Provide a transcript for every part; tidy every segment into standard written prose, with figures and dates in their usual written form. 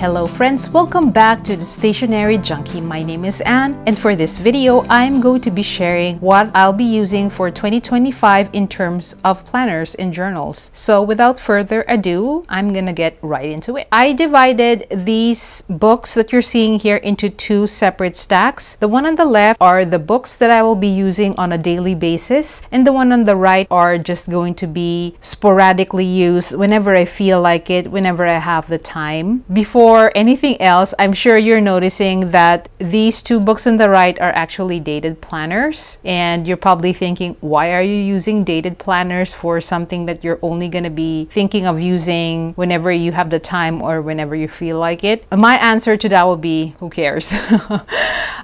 Hello friends, welcome back to the Stationery Junkie. My name is Anne, and for this video, I'm going to be sharing what I'll be using for 2025 in terms of planners and journals. So without further ado, I'm gonna get right into it. I divided these books that you're seeing here into two separate stacks. The one on the left are the books that I will be using on a daily basis, and the one on the right are just going to be sporadically used whenever I feel like it, whenever I have the time. Before anything else, I'm sure you're noticing that these two books on the right are actually dated planners, and you're probably thinking, why are you using dated planners for something that you're only going to be thinking of using whenever you have the time or whenever you feel like it? My answer to that would be, who cares?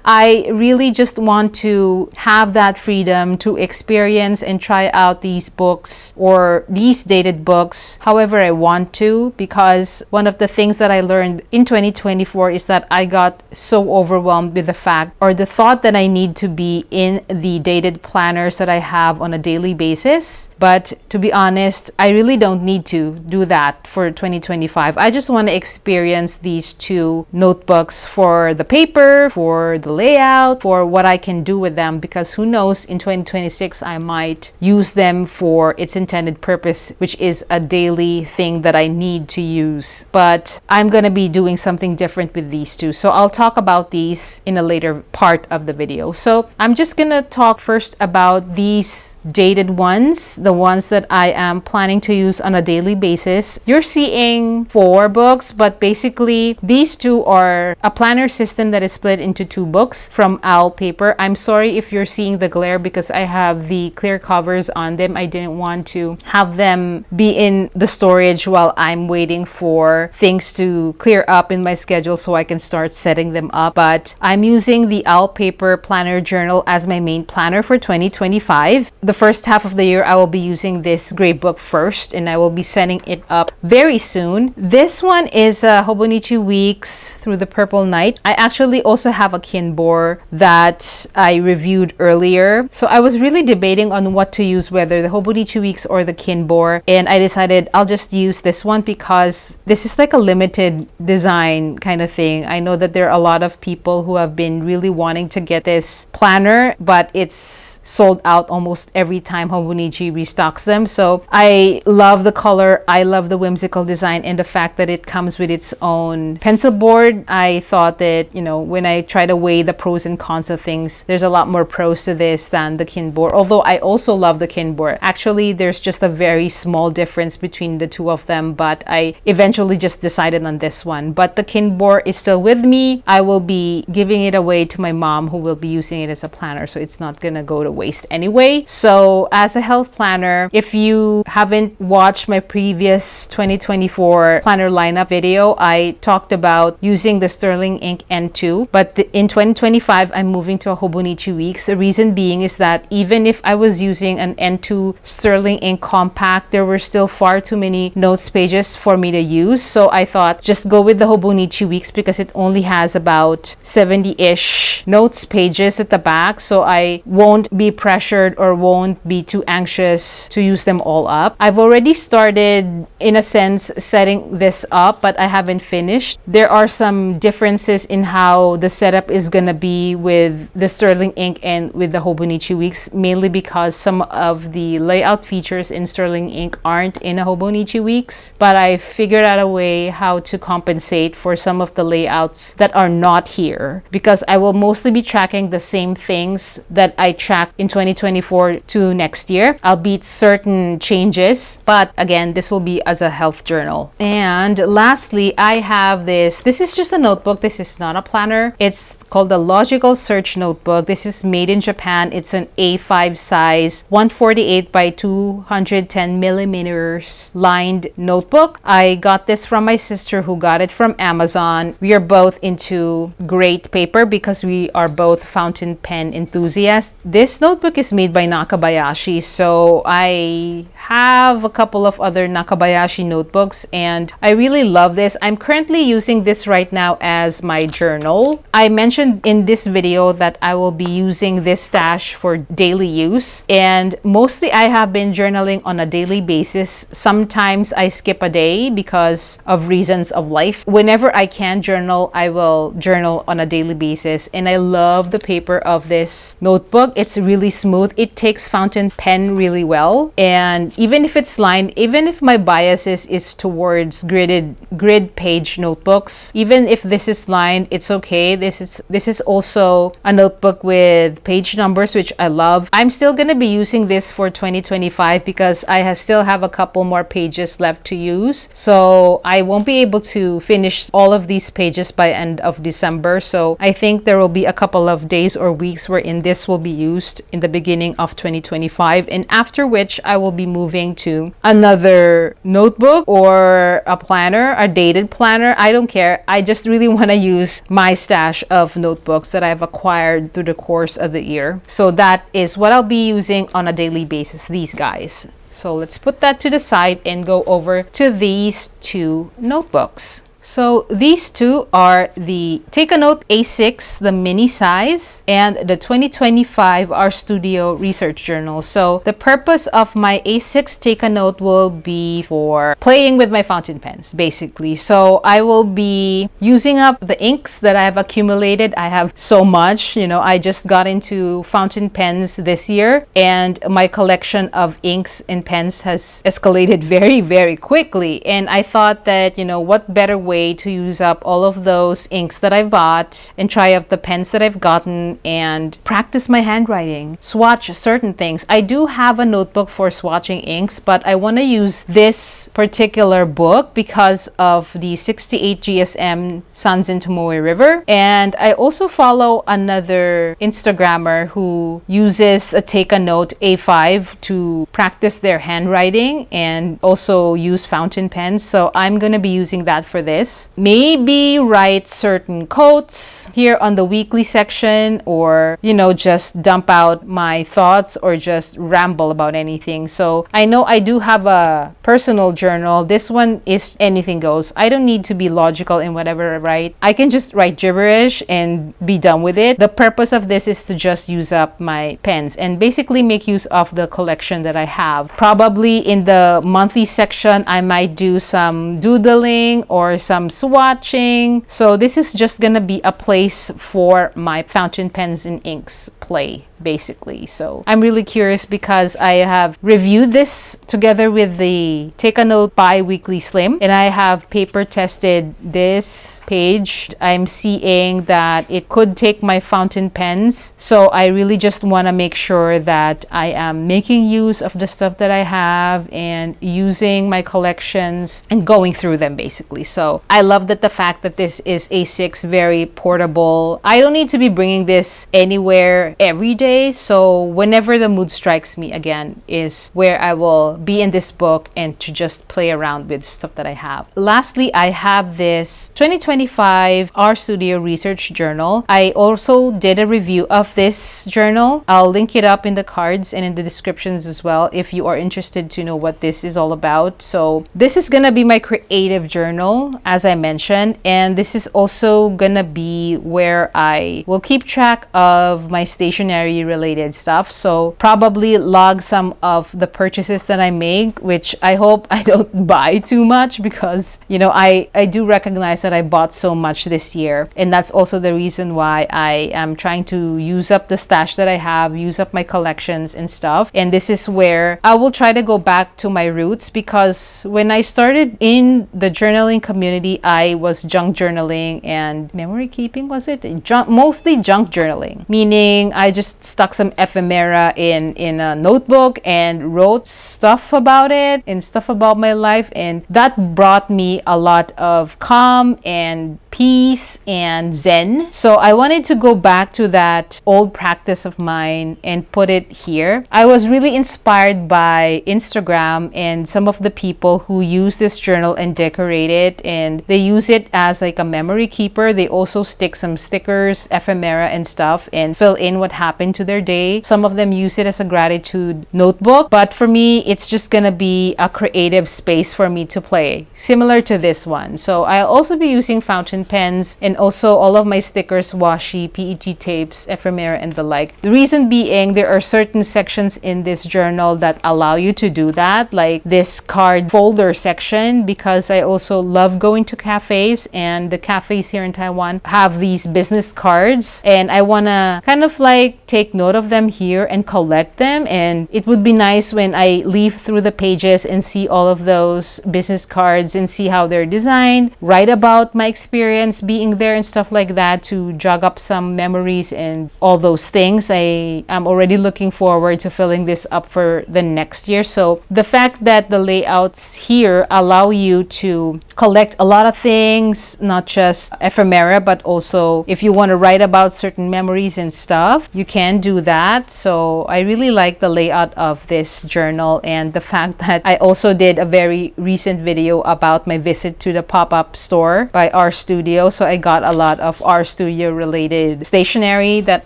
I really just want to have that freedom to experience and try out these books or these dated books however I want to, because one of the things that I learned in 2024 is that I got so overwhelmed with the fact or the thought that I need to be in the dated planners that I have on a daily basis. But to be honest, I really don't need to do that for 2025. I just want to experience these two notebooks for the paper, for the layout, for what I can do with them, because who knows, in 2026 I might use them for its intended purpose, which is a daily thing that I need to use. But I'm going to be doing something different with these two, so I'll talk about these in a later part of the video. So I'm just going to talk first about these dated ones, the ones that I am planning to use on a daily basis. You're seeing 4 books, but basically these two are a planner system that is split into 2 books from Owl Paper. I'm sorry if you're seeing the glare because I have the clear covers on them. I didn't want to have them be in the storage while I'm waiting for things to clear up in my schedule so I can start setting them up. But I'm using the Owl Paper Planner Journal as my main planner for 2025. The first half of the year, I will be using this gray book first, and I will be setting it up very soon. This one is Hobonichi Weeks Through the Purple Night. I actually also have a Kinbor that I reviewed earlier. So I was really debating on what to use, whether the Hobonichi Weeks or the Kinbor, and I decided I'll just use this one because this is like a limited design kind of thing. I know that there are a lot of people who have been really wanting to get this planner, but it's sold out almost every time Hobonichi restocks them. So I love the color, I love the whimsical design, and the fact that it comes with its own pencil board. I thought that, you know, when I try to weigh the pros and cons of things, there's a lot more pros to this than the Kinbor, although I also love the Kinbor. Actually, there's just a very small difference between the two of them, but I eventually just decided on this one. But the Kinbor is still with me. I will be giving it away to my mom, who will be using it as a planner, so it's not gonna go to waste anyway. So as a health planner, if you haven't watched my previous 2024 planner lineup video, I talked about using the Sterling Ink N2, but in 2025 I'm moving to a Hobonichi Weeks. The reason being is that even if I was using an N2 Sterling Ink Compact, there were still far too many notes pages for me to use. So I thought just go with the Hobonichi Weeks because it only has about 70-ish notes pages at the back, so I won't be pressured or won't be too anxious to use them all up. I've already started, in a sense, setting this up, but I haven't finished. There are some differences in how the setup is gonna be with the Sterling Ink and with the Hobonichi Weeks, mainly because some of the layout features in Sterling Ink aren't in a Hobonichi Weeks, but I figured out a way how to compensate for some of the layouts that are not here, because I will mostly be tracking the same things that I tracked in 2024 to next year, albeit certain changes. But again, this will be as a health journal. And lastly, I have this is just a notebook. This is not a planner. It's called the Logical Search Notebook. This is made in Japan. It's an A5 size 148 by 210 millimeters lined notebook. I got this from my sister, who got it from Amazon. We are both into great paper because we are both fountain pen enthusiasts. This notebook is made by Nakabayashi, so I have a couple of other Nakabayashi notebooks and I really love this. I'm currently using this right now as my journal. I mentioned in this video that I will be using this stash for daily use, and mostly I have been journaling on a daily basis. Sometimes I skip a day because of reasons of life life. Whenever I can journal, I will journal on a daily basis. And I love the paper of this notebook. It's really smooth. It takes fountain pen really well. And even if it's lined, even if my biases is towards grid page notebooks, even if this is lined, it's okay. This is also a notebook with page numbers, which I love. I'm still gonna be using this for 2025 because I still have a couple more pages left to use. So I won't be able to finish all of these pages by end of December. So I think there will be a couple of days or weeks wherein this will be used in the beginning of 2025, and after which I will be moving to another notebook or a planner, a dated planner. I don't care. I just really want to use my stash of notebooks that I've acquired through the course of the year. So that is what I'll be using on a daily basis, these guys. So let's put that to the side and go over to these two notebooks. So these two are the Take a Note A6, the mini size, and the 2025 R Studio Research Journal. So the purpose of my A6 Take a Note will be for playing with my fountain pens, basically. So I will be using up the inks that I've accumulated. I have so much, I just got into fountain pens this year, and my collection of inks and pens has escalated very, very quickly. And I thought that, what better way to use up all of those inks that I've bought and try out the pens that I've gotten and practice my handwriting, swatch certain things. I do have a notebook for swatching inks, but I want to use this particular book because of the 68 GSM Suns in Tomoe River. And I also follow another Instagrammer who uses a Take a Note A5 to practice their handwriting and also use fountain pens. So I'm going to be using that for this. Maybe write certain quotes here on the weekly section, or just dump out my thoughts or just ramble about anything. So I know I do have a personal journal. This one is anything goes. I don't need to be logical in whatever I write. I can just write gibberish and be done with it. The purpose of this is to just use up my pens and basically make use of the collection that I have. Probably in the monthly section, I might do some doodling or some swatching. So this is just gonna be a place for my fountain pens and inks play, basically. So I'm really curious because I have reviewed this together with the Take a Note bi-weekly slim, and I have paper tested this page. I'm seeing that it could take my fountain pens, so I really just want to make sure that I am making use of the stuff that I have and using my collections and going through them, basically. So I love that the fact that this is A6, very portable. I don't need to be bringing this anywhere every day, so whenever the mood strikes me, again, is where I will be in this book and to just play around with stuff that I have. Lastly, I have this 2025 R Studio Research Journal. I also did a review of this journal. I'll link it up in the cards and in the descriptions as well if you are interested to know what this is all about. So this is gonna be my creative journal, as I mentioned, and this is also gonna be where I will keep track of my stationery related stuff. So probably log some of the purchases that I make, which I hope I don't buy too much because I do recognize that I bought so much this year, and that's also the reason why I am trying to use up the stash that I have, use up my collections and stuff. And this is where I will try to go back to my roots, because when I started in the journaling community, I was junk journaling and memory keeping, was it? Mostly junk journaling, meaning I just stuck some ephemera in a notebook and wrote stuff about it and stuff about my life, and that brought me a lot of calm and peace and zen. So I wanted to go back to that old practice of mine and put it here. I was really inspired by Instagram and some of the people who use this journal and decorate it, and they use it as like a memory keeper. They also stick some stickers, ephemera and stuff, and fill in what happened to to their day. Some of them use it as a gratitude notebook, but for me, it's just gonna be a creative space for me to play, similar to this one. So I'll also be using fountain pens and also all of my stickers, washi, PET tapes, ephemera, and the like. The reason being, there are certain sections in this journal that allow you to do that, like this card folder section, because I also love going to cafes, and the cafes here in Taiwan have these business cards, and I want to kind of like take note of them here and collect them. And it would be nice when I leaf through the pages and see all of those business cards and see how they're designed, write about my experience being there and stuff like that, to jog up some memories and all those things. I am already looking forward to filling this up for the next year. So the fact that the layouts here allow you to collect a lot of things, not just ephemera, but also if you want to write about certain memories and stuff, you can do that. So I really like the layout of this journal, and the fact that I also did a very recent video about my visit to the pop-up store by R Studio. So I got a lot of R Studio related stationery that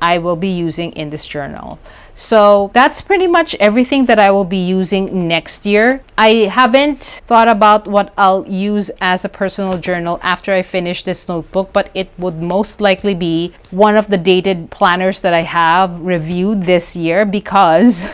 I will be using in this journal. So that's pretty much everything that I will be using next year. I haven't thought about what I'll use as a personal journal after I finish this notebook, but it would most likely be one of the dated planners that I have reviewed this year, because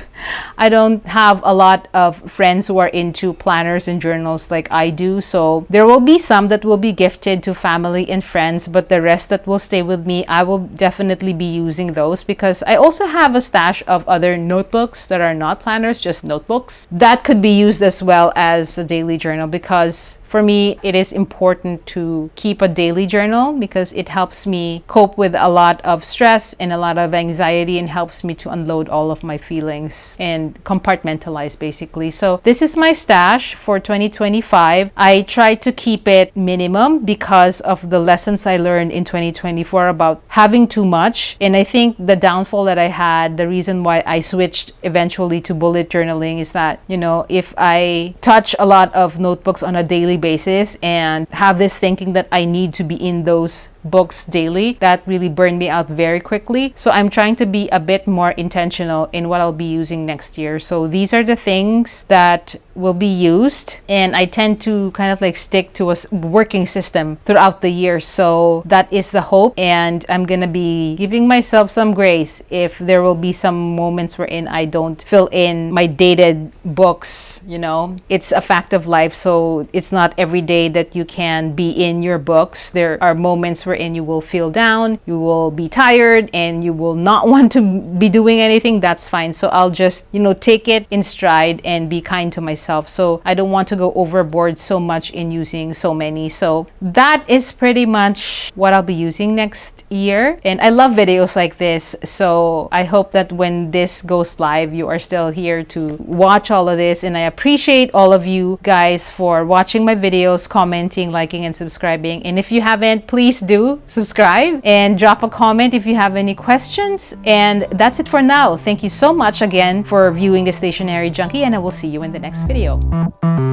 I don't have a lot of friends who are into planners and journals like I do. So there will be some that will be gifted to family and friends, but the rest that will stay with me, I will definitely be using those, because I also have a stash of other notebooks that are not planners, just notebooks, that could be used as well as a daily journal. Because for me, it is important to keep a daily journal because it helps me cope with a lot of stress and a lot of anxiety, and helps me to unload all of my feelings and compartmentalize basically. So this is my stash for 2025. I try to keep it minimum because of the lessons I learned in 2024 about having too much. And I think the downfall that I had, the reason why I switched eventually to bullet journaling, is that, you know, if I touch a lot of notebooks on a daily basis and have this thinking that I need to be in those books daily, that really burned me out very quickly. So I'm trying to be a bit more intentional in what I'll be using next year. So these are the things that will be used, and I tend to kind of like stick to a working system throughout the year. So that is the hope, and I'm gonna be giving myself some grace if there will be some moments wherein I don't fill in my dated books. You know, it's a fact of life, so it's not every day that you can be in your books. There are moments wherein you will feel down, you will be tired, and you will not want to be doing anything. That's fine. So I'll just, you know, take it in stride and be kind to myself. So I don't want to go overboard so much in using so many. So that is pretty much what I'll be using next year. And I love videos like this. So I hope that when this goes live, you are still here to watch all of this. And I appreciate all of you guys for watching my videos, commenting, liking, and subscribing. And if you haven't, please do subscribe and drop a comment if you have any questions. And that's it for now. Thank you so much again for viewing the Stationery Junkie, and I will see you in the next video.